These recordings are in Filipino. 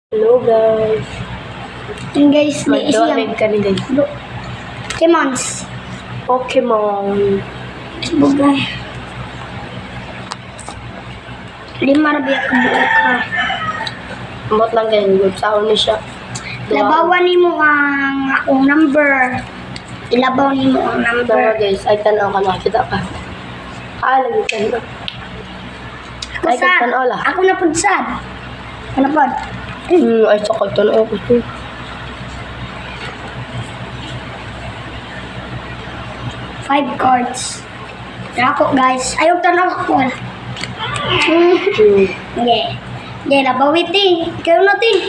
Hello guys. Yun guys, may Magdoamig isiyang ka ni guys. Pokemons. Pokemon. Facebook guys. Lima rabi ka buka ka. Amot lang guys. Good sa ni siya. Labawan ni mo ang akong number. Ilabaw ni mo ang Dua number. guys. Ay tanaw ka nakita ka. Lagi tanaw. Ay Kusad. tanaw lah. Ako na pudsad. Ako na pod. Ay sakot tanaw ko to. Five cards. Ako guys. Ayaw tanaw ako. Okay. Okay, labawit eh. Ikaw na ti.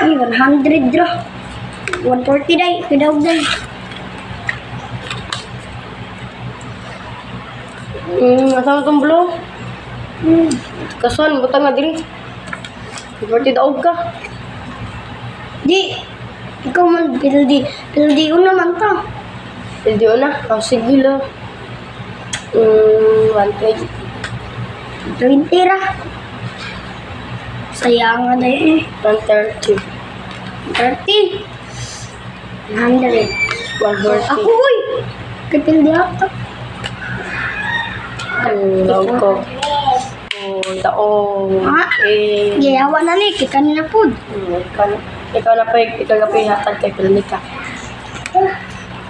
Ay, 100 dra. 140 day. Kadaw day. Asam itong blue? Kasuan, butang nga diri. Seperti daog ka. Di. Ikaw man, pildi. Pildi ko naman to. Hindi na. Sige lang. 120. 20 ra. Sayang nga dahil eh. 130. 30. 100. 140. Ako uy. Kapildi ako. Daog ko. Daog. Ha? Gayawa na ni. Kika nila po. Ikaw na pa hatag kay Pilnika.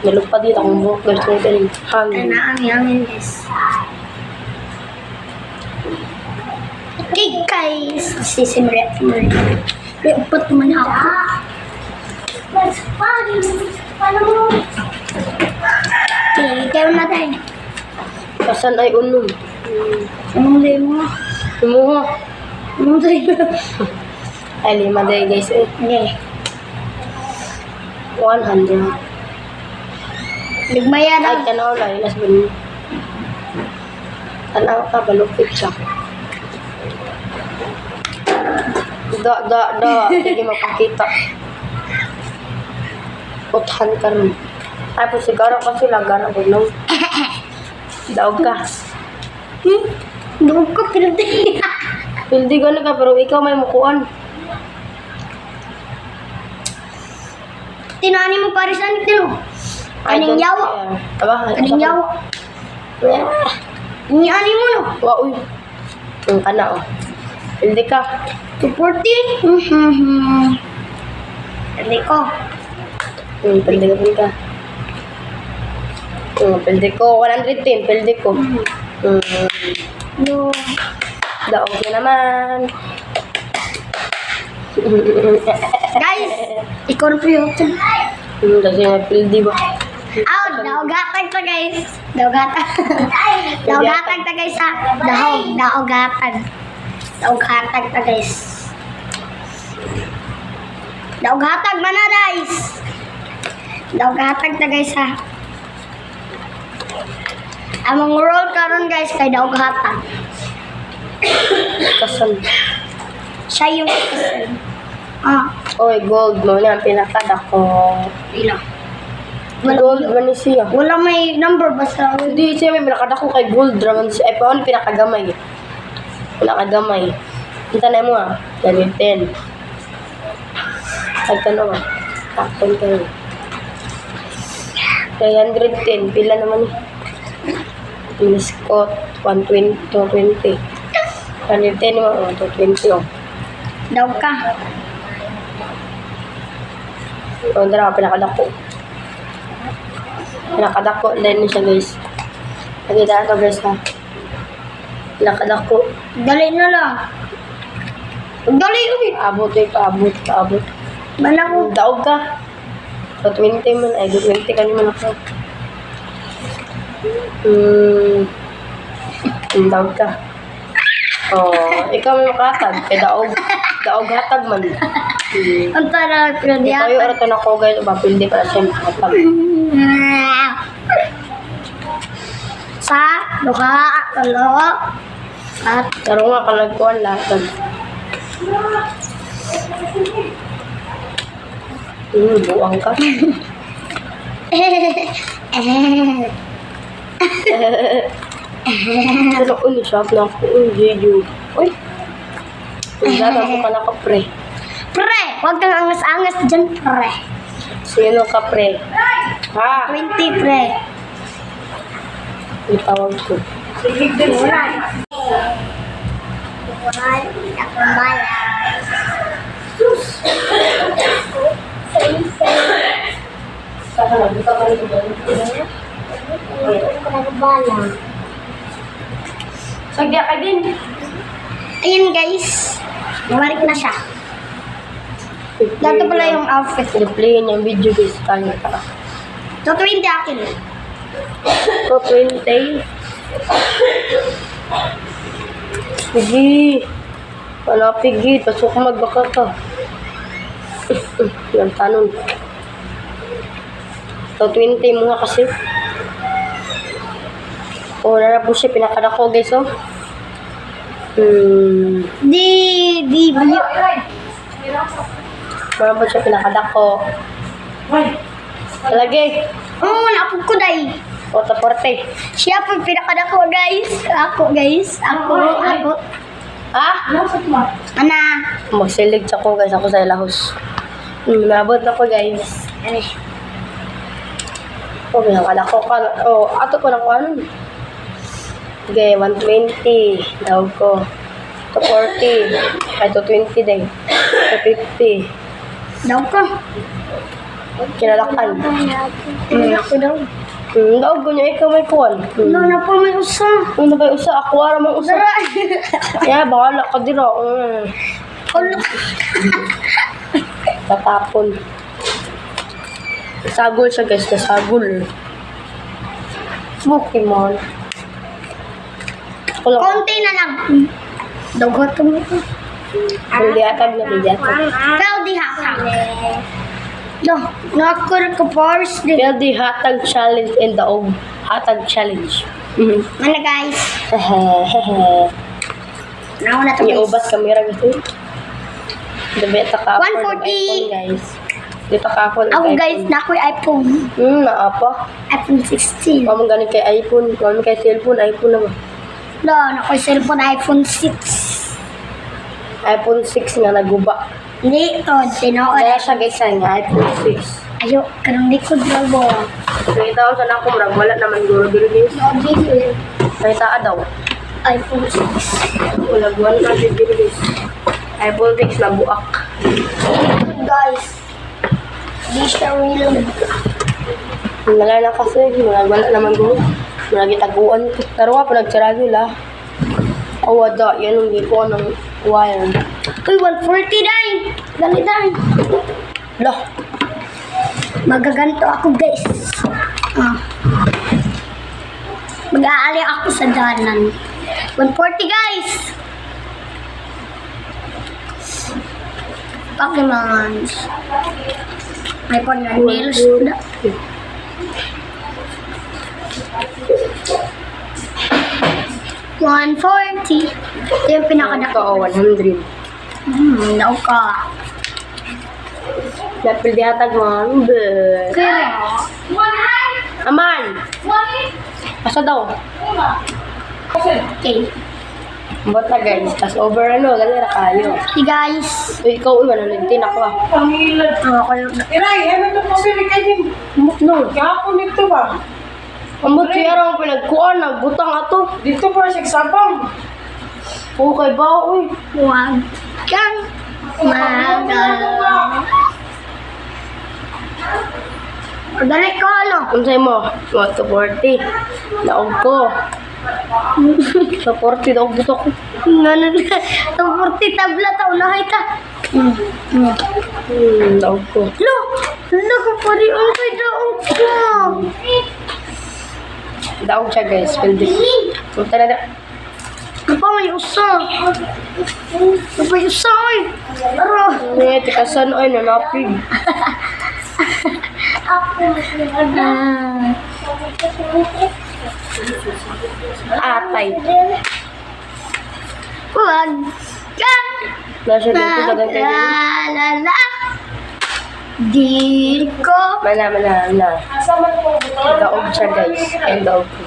Nalupad dito akong buhok. Gusto ko din. Hangin. Hangin guys. Okay guys. Sisimre. Upot naman ako. Okay, ikaw na tayo. Kasan ay unong. Anong day mo? Tumuha. Anong day mo? Ay, 5 day guys eh. Okay. 100. Ligmaya Ay, na. tanaw lang. Ilas ba niyo? Tanaw ka, balupit siya. Da. Hindi mapakita. Uthan ka rin. Ay, po sigaro kasi laga na bulong. Daog ka. Doon ko pinagdali. Hindi gano'n ka, pero ikaw may mukuan. Tinani mo parisan ito. Kaning yawa. Aba, Kaning yawa. Ini mo no. Wa, uy. Yung kana, oh. Hindi ka. 240. Hindi ko. Pildi ka. Pildi ko. 110, pildi ko. No. Daog na naman. Guys, ikaw na po yun. Kasi may pildi ba? Daogatag ta guys. Daogatag. Daogatag ta guys ha. Daogatag. Daogatag ta guys. Daogatag mana guys. Daogatag ta guys ha. Among roll karon guys kay daogatag. Kasan. Siya yung kasan. Oy, gold mo na ang pinakadako. Ilang. Gold man ni siya. Wala may number basta. Hindi siya may pinakadako kay gold dragon siya. Ay, paano pinakagamay? Pinakagamay. Kita na mo ah. 10. Agtanong ah. Takton ka rin. 310. Pila naman eh. Miniscot. 120. 220. 110 mo. 220 oh. Daw ka. O, dara ka pinakadako. Pinakadako. Then siya guys. Nakita ka guys ha. Pinakadako. Dali na lang. Dali ulit. Paabot eh. Paabot. Bala ko. Daog ka. So, 20 man. Ay, 20 ka naman ako. Daog ka. Oh, ikaw may makatag. Kaya daog hatag man. Ang tara, pero di Ikaw yung arato na ko guys. Mapildi para siya makatag. Sa, duha, talo, at Pero nga kalagkuhan lahat. Buwang ka. Pero ulit shop na ako. Uy, Dada ko ka na ka, pre. Pre, huwag kang angas-angas dyan, pre. Sino ka, pre? Ha? 20, pre. Itawag ko. Sagya ka din. Ayun guys, bumalik na siya. Dato pala yung outfit. Replayin yung video guys. Kanya ka. So, 20 akin. So, 20. Sige. Wala pigi. Pasok ka magbaka ka. Yung tanong. So, 20 mo nga kasi. O, wala na po siya. Pinakada ko guys, oh. Di, Wala po siya. Pinakada ko. Talagay. oh, napog ko day. O, taporte. Siya po pinakada ko guys. Ako guys. Ako. Ha? Ana. Magsilig sa ko guys. Ako sa ilahos. Nabot na ko guys. Ay. O, pinakada ko ka. O, ato ko na ko ano. Okay, 120. Dawag ko. 240. Ay, 220 din. 250. Daw ko. Kinalakan. Ako daw. Dawag ko niya. Ikaw may kuwan. No, na po may usa. Ano ba yung usa? Ako ara mang usa. Dara. Kaya, bahala ka dira. Kulo. Tatapon. Sagol siya guys. Nasagol. Pokemon. Kulang. Konti na lang. Dagot ko mo. Bilyatag na bilyatag. Pero di hakang. Do, nakur ko Force din. Build the hatag challenge and the hatag challenge. Ano guys? Hehehehe. Nauna na to guys. Iubas kamera gusto. Debeta ka 140. iPhone guys. Dito ka ako Ako guys, na ako'y iPhone. Naapa. iPhone 16. Kung ganit kay iPhone, kung kay cellphone, iPhone naman. Do, na ako'y cellphone iPhone 6. iPhone 6 nga naguba. Hindi, to, tinood. Kaya siya guys nga iPhone 6. Ayo, karong likod bravo. Nakita ko sa ako, murag wala naman guro dito guys. Nakita ka daw. iPhone 6. Wala wala na dito guys. iPhone 6 na buak. Guys, di siya real. Wala na kasi, wala naman guro. Wala gitaguan ko. Pero nga, pinagsaradyo la. Wada, yan ang giko ng wire. Uy, 149. Dali dali. Lah, Magaganto ako guys. Mag-aali ako sa danan. 140 guys. Pokemon. May pon na nails. 140. Ito yung ito pinakadako. o 100. Daw ka. Napil di hatag mo. Kaya. Aman! Asa daw? Okay. Bot na guys. Tas over ano, galera kayo. Hey guys. So ikaw, iwan na nagtin ako ah. Kayo. Iray, ano ito pabili ka din? No. Kahapon ito ba? Ambot siya raw pinagkuhan, nagbutang ato. Dito pa sa sabang. Okay ba, uy? Huwag kang magalaw. Dali ko, ano? Unsay mo? Mga 240. Naog ko. Sa 40 daw gusto ko. Ano na? 40 tabla ta, unahay ta. Naog ko. Lo! Lo ko pa rin ang kay daog ko. Daog siya guys. Pwede. Punta na na. Ano pa may usa? Ano pa yung usa, oy? Aro. Eh, tikasan ay nanapig. Atay. Huwag kang Nasa dito ka lang kayo. magalala. Di ko Mana. Daog siya guys. And daog ko.